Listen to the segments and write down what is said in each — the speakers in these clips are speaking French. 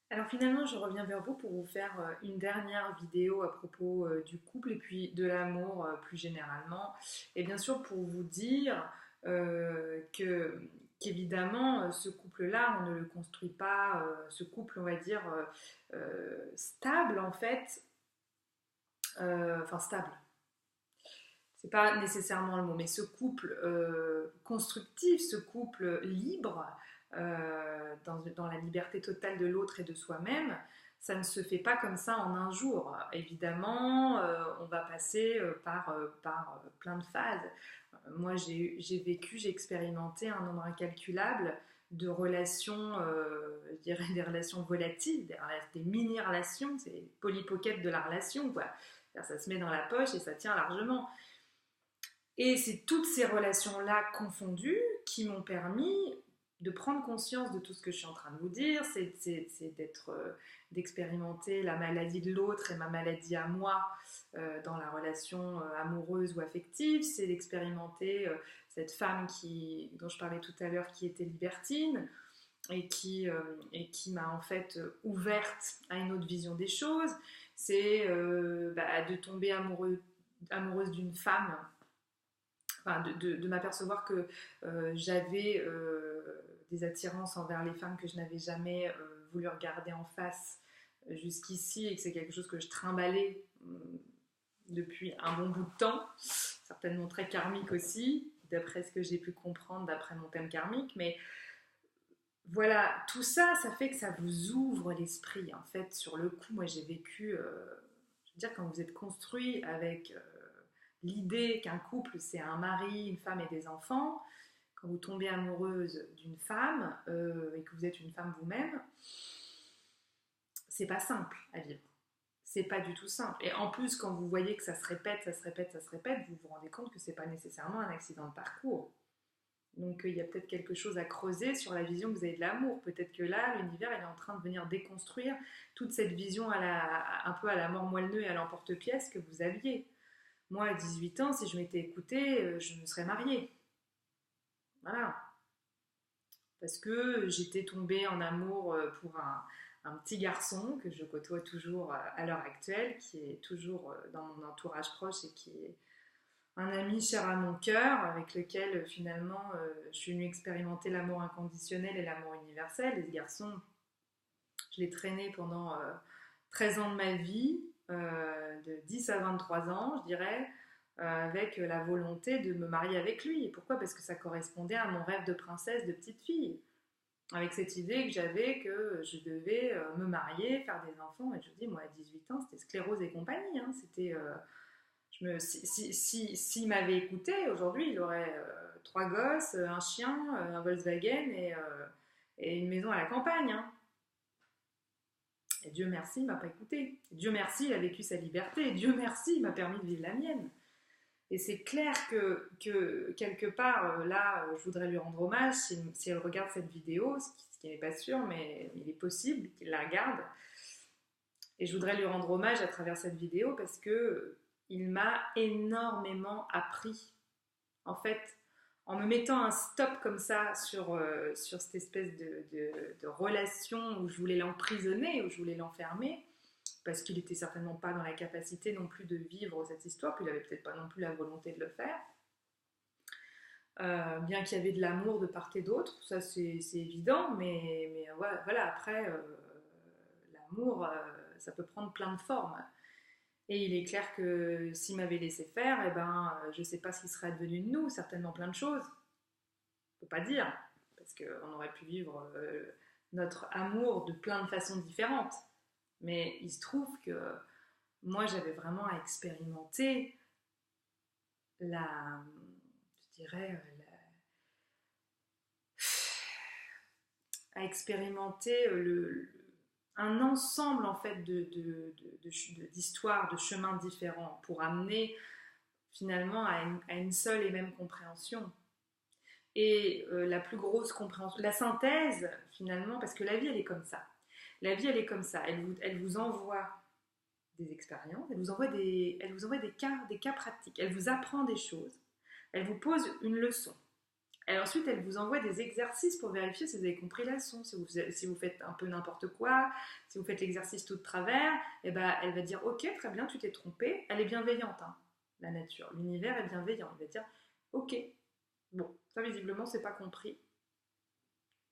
Alors finalement, je reviens vers vous pour vous faire une dernière vidéo à propos du couple et puis de l'amour plus généralement. Et bien sûr pour vous dire que qu'évidemment ce couple-là, on ne le construit pas, ce couple, on va dire, stable en fait, enfin stable, c'est pas nécessairement le mot, mais ce couple constructif, ce couple libre, dans la liberté totale de l'autre et de soi-même, ça ne se fait pas comme ça en un jour. Évidemment, on va passer par plein de phases. Moi, j'ai vécu, j'ai expérimenté un nombre incalculable de relations, je dirais des relations volatiles, des mini-relations, c'est polypocket de la relation, quoi. Ça se met dans la poche et ça tient largement. Et c'est toutes ces relations-là confondues qui m'ont permis de prendre conscience de tout ce que je suis en train de vous dire, c'est d'expérimenter la maladie de l'autre et ma maladie à moi dans la relation amoureuse ou affective, c'est d'expérimenter cette femme dont je parlais tout à l'heure qui était libertine et qui m'a en fait ouverte à une autre vision des choses, c'est de tomber amoureuse d'une femme, enfin, de m'apercevoir que j'avais des attirances envers les femmes que je n'avais jamais voulu regarder en face jusqu'ici et que c'est quelque chose que je trimballais depuis un bon bout de temps, certainement très karmique aussi, d'après ce que j'ai pu comprendre d'après mon thème karmique, mais voilà, tout ça, ça fait que ça vous ouvre l'esprit. En fait, sur le coup, moi j'ai vécu, je veux dire, quand vous êtes construit avec l'idée qu'un couple, c'est un mari, une femme et des enfants, quand vous tombez amoureuse d'une femme et que vous êtes une femme vous-même, c'est pas simple à vivre. C'est pas du tout simple. Et en plus, quand vous voyez que ça se répète, ça se répète, ça se répète, vous vous rendez compte que c'est pas nécessairement un accident de parcours. Donc il y a peut-être quelque chose à creuser sur la vision que vous avez de l'amour. Peut-être que là, l'univers est en train de venir déconstruire toute cette vision un peu à la mort moelleux et à l'emporte-pièce que vous aviez. Moi, à 18 ans, si je m'étais écoutée, je me serais mariée. Voilà. Parce que j'étais tombée en amour pour un petit garçon que je côtoie toujours à l'heure actuelle, qui est toujours dans mon entourage proche et qui est un ami cher à mon cœur, avec lequel finalement je suis venue expérimenter l'amour inconditionnel et l'amour universel. Et ce garçon, je l'ai traîné pendant 13 ans de ma vie, de 10 à 23 ans, je dirais, avec la volonté de me marier avec lui. Et pourquoi? Parce que ça correspondait à mon rêve de princesse, de petite fille. Avec cette idée que j'avais que je devais me marier, faire des enfants. Et je vous dis, moi, à 18 ans, c'était sclérose et compagnie. Hein. C'était, s'il m'avait écouté, aujourd'hui, il aurait trois gosses, un chien, un Volkswagen et une maison à la campagne. Hein. Et Dieu merci, il m'a pas écouté. Dieu merci, il a vécu sa liberté. Et Dieu merci, il m'a permis de vivre la mienne. Et c'est clair que quelque part, là, je voudrais lui rendre hommage si elle regarde cette vidéo, ce qui n'est pas sûr, mais il est possible qu'il la regarde. Et je voudrais lui rendre hommage à travers cette vidéo parce que il m'a énormément appris. En fait, en me mettant un stop comme ça sur cette espèce de relation où je voulais l'emprisonner, où je voulais l'enfermer, parce qu'il n'était certainement pas dans la capacité non plus de vivre cette histoire, puis il n'avait peut-être pas non plus la volonté de le faire. Bien qu'il y avait de l'amour de part et d'autre, ça c'est évident, mais ouais, voilà, après, l'amour, ça peut prendre plein de formes. Et il est clair que s'il m'avait laissé faire, eh ben, je ne sais pas ce qui serait devenu de nous, certainement plein de choses. On ne peut pas dire, parce qu'on aurait pu vivre notre amour de plein de façons différentes. Mais il se trouve que moi, j'avais vraiment à expérimenter la, je dirais, à expérimenter un ensemble en fait d'histoires, de chemins différents pour amener finalement à une seule et même compréhension. Et la plus grosse compréhension, la synthèse finalement, parce que la vie elle est comme ça. La vie elle est comme ça. Elle vous envoie des expériences, elle vous envoie des cas pratiques, elle vous apprend des choses, elle vous pose une leçon. Et ensuite, elle vous envoie des exercices pour vérifier si vous avez compris la leçon. Si vous faites un peu n'importe quoi, si vous faites l'exercice tout de travers, et ben, elle va dire ok, très bien, tu t'es trompé. Elle est bienveillante, hein, la nature. L'univers est bienveillant. Il va dire ok, bon, ça visiblement, c'est pas compris.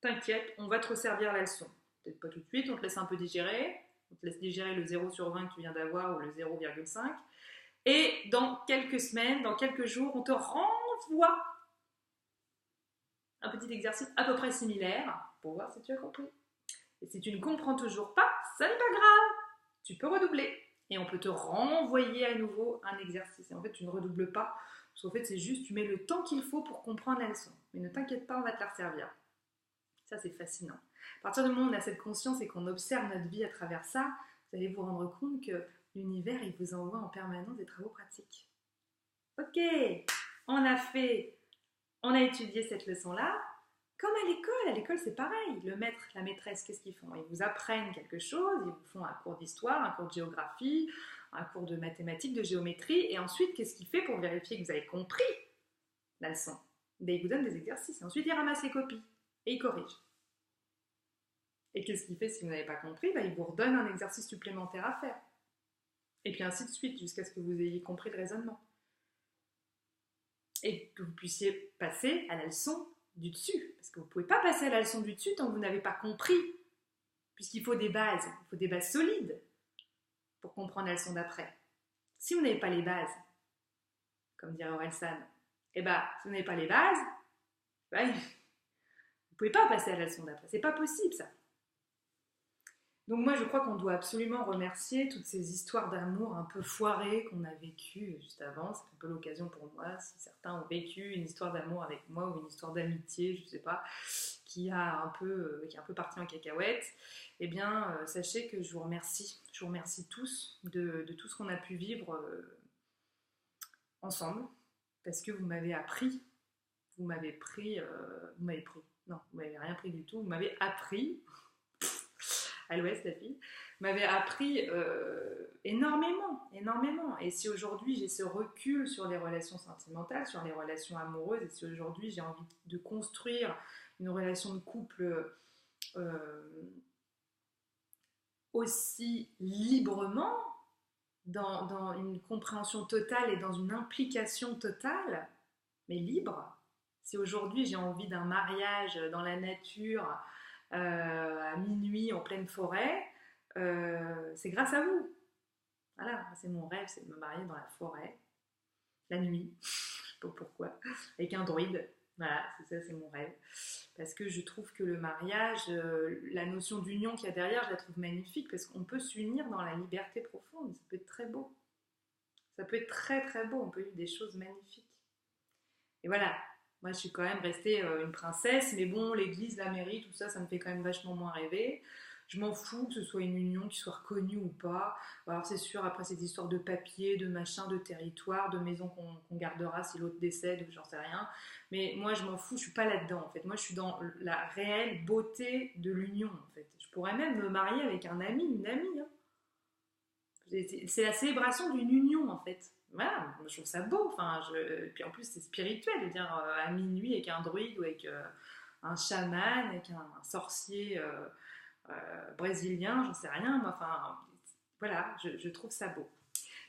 T'inquiète, on va te resservir la leçon. Peut-être pas tout de suite, on te laisse un peu digérer. On te laisse digérer le 0 sur 20 que tu viens d'avoir ou le 0,5. Et dans quelques semaines, dans quelques jours, on te renvoie un petit exercice à peu près similaire pour voir si tu as compris. Et si tu ne comprends toujours pas, ça n'est pas grave. Tu peux redoubler. Et on peut te renvoyer à nouveau un exercice. Et en fait, tu ne redoubles pas. Parce qu'en fait, c'est juste, tu mets le temps qu'il faut pour comprendre la leçon. Mais ne t'inquiète pas, on va te la resservir. Ça, c'est fascinant. À partir du moment où on a cette conscience et qu'on observe notre vie à travers ça, vous allez vous rendre compte que l'univers, il vous envoie en permanence des travaux pratiques. Ok, on a étudié cette leçon-là. Comme à l'école c'est pareil. Le maître, la maîtresse, qu'est-ce qu'ils font? Ils vous apprennent quelque chose, ils vous font un cours d'histoire, un cours de géographie, un cours de mathématiques, de géométrie, et ensuite, qu'est-ce qu'il fait pour vérifier que vous avez compris la leçon? Il vous donne des exercices, et ensuite il ramasse les copies, et il corrige. Et qu'est-ce qu'il fait si vous n'avez pas compris? Il vous redonne un exercice supplémentaire à faire. Et puis ainsi de suite, jusqu'à ce que vous ayez compris le raisonnement. Et que vous puissiez passer à la leçon du dessus. Parce que vous ne pouvez pas passer à la leçon du dessus tant que vous n'avez pas compris. Puisqu'il faut des bases, solides pour comprendre la leçon d'après. Si vous n'avez pas les bases, comme dirait Orelsan, si vous n'avez pas les bases, vous ne pouvez pas passer à la leçon d'après. C'est pas possible ça. Donc moi je crois qu'on doit absolument remercier toutes ces histoires d'amour un peu foirées qu'on a vécues juste avant. C'est un peu l'occasion pour moi, si certains ont vécu une histoire d'amour avec moi ou une histoire d'amitié, je ne sais pas, qui est un peu parti en cacahuète, eh bien sachez que je vous remercie. Je vous remercie tous de tout ce qu'on a pu vivre ensemble, parce que vous m'avez appris, vous m'avez rien pris du tout, vous m'avez appris à l'ouest, la fille, m'avait appris énormément. Et si aujourd'hui j'ai ce recul sur les relations sentimentales, sur les relations amoureuses, et si aujourd'hui j'ai envie de construire une relation de couple aussi librement, dans une compréhension totale et dans une implication totale, mais libre, si aujourd'hui j'ai envie d'un mariage dans la nature, à minuit en pleine forêt, c'est grâce à vous. Voilà, c'est mon rêve, c'est de me marier dans la forêt, la nuit, je sais pas pourquoi, avec un druide. Voilà, c'est mon rêve. Parce que je trouve que le mariage, la notion d'union qu'il y a derrière, je la trouve magnifique, parce qu'on peut s'unir dans la liberté profonde, ça peut être très beau. Ça peut être très très beau, on peut vivre des choses magnifiques. Et voilà, moi je suis quand même restée une princesse, mais bon, l'église, la mairie, tout ça, ça me fait quand même vachement moins rêver. Je m'en fous que ce soit une union qui soit reconnue ou pas. Alors c'est sûr, après cette histoire de papier, de machin, de territoire, de maison qu'on gardera si l'autre décède ou j'en sais rien. Mais moi je m'en fous, je suis pas là-dedans en fait. Moi je suis dans la réelle beauté de l'union en fait. Je pourrais même me marier avec un ami, une amie. Hein. C'est la célébration d'une union en fait. Voilà, je trouve ça beau. Puis en plus c'est spirituel, je veux dire à minuit avec un druide ou avec un chaman, avec un sorcier brésilien, j'en sais rien. Moi, voilà, je trouve ça beau.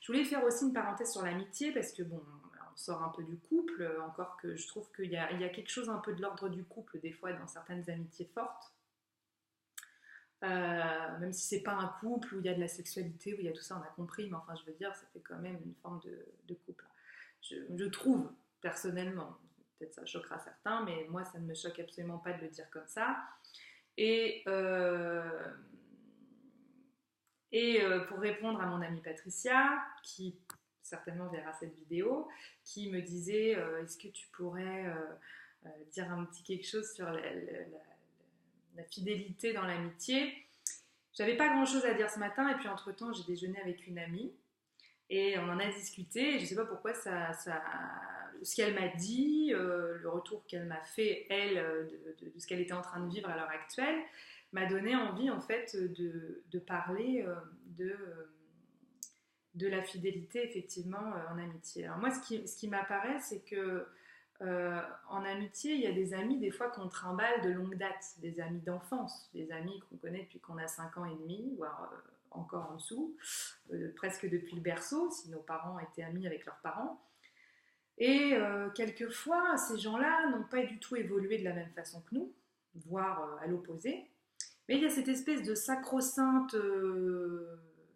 Je voulais faire aussi une parenthèse sur l'amitié parce que bon, on sort un peu du couple, encore que je trouve qu'il y a quelque chose un peu de l'ordre du couple des fois dans certaines amitiés fortes. Même si c'est pas un couple où il y a de la sexualité, où il y a tout ça, on a compris, mais enfin je veux dire, ça fait quand même une forme de couple. Je trouve, personnellement, peut-être ça choquera certains, mais moi ça ne me choque absolument pas de le dire comme ça. Et pour répondre à mon amie Patricia, qui certainement verra cette vidéo, qui me disait est-ce que tu pourrais dire un petit quelque chose sur la fidélité dans l'amitié. J'avais pas grand chose à dire ce matin, et puis entre temps j'ai déjeuné avec une amie et on en a discuté, et je sais pas pourquoi ce qu'elle m'a dit, le retour qu'elle m'a fait elle de ce qu'elle était en train de vivre à l'heure actuelle m'a donné envie en fait de parler de la fidélité effectivement en amitié. Alors moi ce qui m'apparaît, c'est que En amitié, il y a des amis des fois qu'on trimballe de longue date, des amis d'enfance, des amis qu'on connaît depuis qu'on a 5 ans et demi, voire encore en dessous, presque depuis le berceau, si nos parents étaient amis avec leurs parents. Et quelquefois, ces gens-là n'ont pas du tout évolué de la même façon que nous, voire à l'opposé. Mais il y a cette espèce de sacro-sainte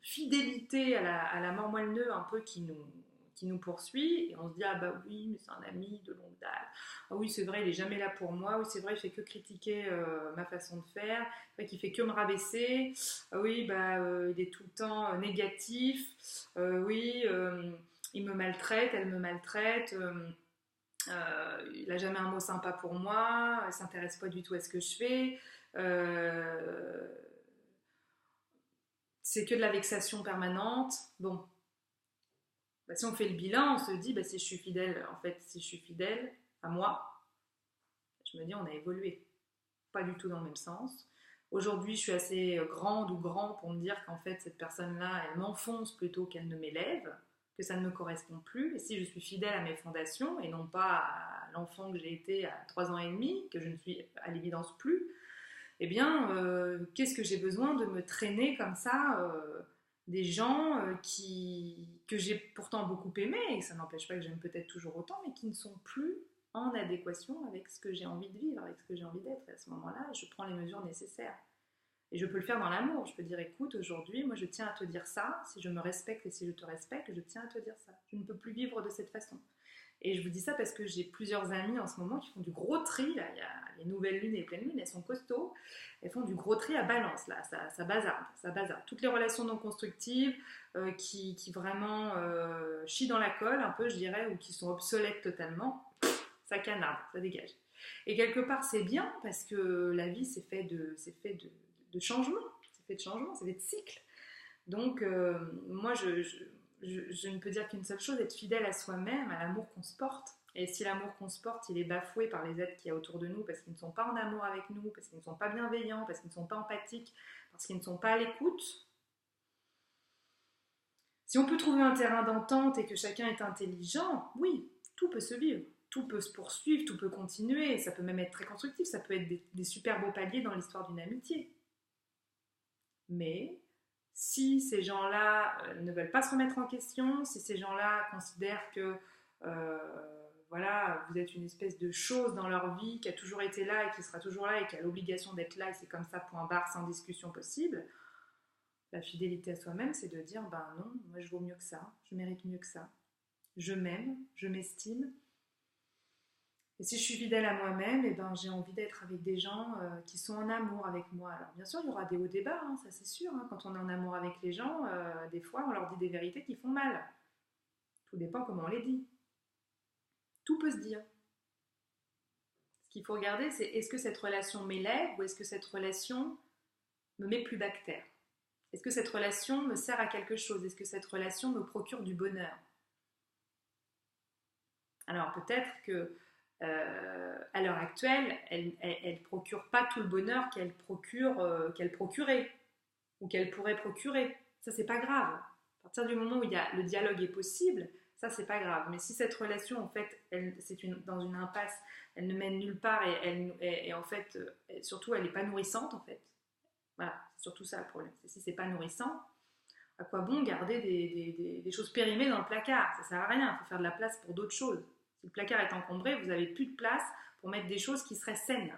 fidélité à la mort moelle un peu qui nous poursuit. Et on se dit, ah bah oui, mais c'est un ami de longue date. Ah oui, c'est vrai, il est jamais là pour moi. Oui, c'est vrai, il fait que critiquer ma façon de faire. C'est vrai qu'il fait que me rabaisser. Ah oui, bah il est tout le temps négatif. Oui, il me maltraite, elle me maltraite. Il n'a jamais un mot sympa pour moi. Il ne s'intéresse pas du tout à ce que je fais. Euh, c'est que de la vexation permanente. Bon, bah, si on fait le bilan, on se dit, bah, si je suis fidèle, en fait, si je suis fidèle à moi, je me dis, on a évolué. Pas du tout dans le même sens. Aujourd'hui, je suis assez grande ou grand pour me dire qu'en fait, cette personne-là, elle m'enfonce plutôt qu'elle ne m'élève, que ça ne me correspond plus. Et si je suis fidèle à mes fondations et non pas à l'enfant que j'ai été à 3 ans et demi, que je ne suis à l'évidence plus, eh bien, qu'est-ce que j'ai besoin de me traîner comme ça des gens que j'ai pourtant beaucoup aimés, et ça n'empêche pas que j'aime peut-être toujours autant, mais qui ne sont plus en adéquation avec ce que j'ai envie de vivre, avec ce que j'ai envie d'être. Et à ce moment-là, je prends les mesures nécessaires. Et je peux le faire dans l'amour. Je peux dire, écoute, aujourd'hui, moi, je tiens à te dire ça. Si je me respecte et si je te respecte, je tiens à te dire ça. Je ne peux plus vivre de cette façon. Et je vous dis ça parce que j'ai plusieurs amis en ce moment qui font du gros tri. Là. Il y a les nouvelles lunes et les pleines lunes, elles sont costauds. Elles font du gros tri à balance, là. Ça bazarde, ça bazarde. Toutes les relations non constructives qui vraiment chient dans la colle, un peu, je dirais, ou qui sont obsolètes totalement, ça canarde, ça dégage. Et quelque part, c'est bien parce que la vie, c'est fait de changements. C'est fait de changements, c'est fait de cycles. Donc, moi, je ne peux dire qu'une seule chose, être fidèle à soi-même, à l'amour qu'on se porte. Et si l'amour qu'on se porte, il est bafoué par les êtres qu'il y a autour de nous, parce qu'ils ne sont pas en amour avec nous, parce qu'ils ne sont pas bienveillants, parce qu'ils ne sont pas empathiques, parce qu'ils ne sont pas à l'écoute, si on peut trouver un terrain d'entente et que chacun est intelligent, oui, tout peut se vivre, tout peut se poursuivre, tout peut continuer, ça peut même être très constructif, ça peut être des super beaux paliers dans l'histoire d'une amitié. Mais si ces gens-là ne veulent pas se remettre en question, si ces gens-là considèrent que voilà, vous êtes une espèce de chose dans leur vie qui a toujours été là et qui sera toujours là et qui a l'obligation d'être là et c'est comme ça, point barre, sans discussion possible, la fidélité à soi-même, c'est de dire, ben non, moi je vaux mieux que ça, je mérite mieux que ça, je m'aime, je m'estime. Et si je suis fidèle à moi-même, et ben, j'ai envie d'être avec des gens qui sont en amour avec moi. Alors bien sûr, il y aura des hauts débats, hein, ça c'est sûr. Hein. Quand on est en amour avec les gens, des fois on leur dit des vérités qui font mal. Tout dépend comment on les dit. Tout peut se dire. Ce qu'il faut regarder, c'est est-ce que cette relation m'élève ou est-ce que cette relation me met plus bas que terre? Est-ce que cette relation me sert à quelque chose? Est-ce que cette relation me procure du bonheur? Alors peut-être que à l'heure actuelle, elle ne procure pas tout le bonheur qu'elle procurait ou qu'elle pourrait procurer. Ça, c'est pas grave. À partir du moment où le dialogue est possible, ça, c'est pas grave. Mais si cette relation, en fait, dans une impasse, elle ne mène nulle part et en fait, surtout, elle n'est pas nourrissante, en fait. Voilà, c'est surtout ça le problème. Si c'est pas nourrissant, à quoi bon garder des choses périmées dans le placard? Ça sert à rien, il faut faire de la place pour d'autres choses. Si le placard est encombré, vous n'avez plus de place pour mettre des choses qui seraient saines.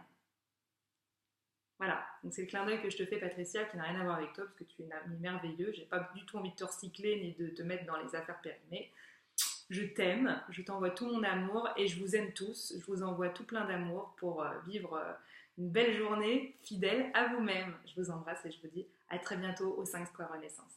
Voilà, donc c'est le clin d'œil que je te fais, Patricia, qui n'a rien à voir avec toi, parce que tu es une amie merveilleuse. J'ai pas du tout envie de te recycler ni de te mettre dans les affaires périmées. Je t'aime, je t'envoie tout mon amour et je vous aime tous. Je vous envoie tout plein d'amour pour vivre une belle journée fidèle à vous-même. Je vous embrasse et je vous dis à très bientôt au 5 Square Renaissance.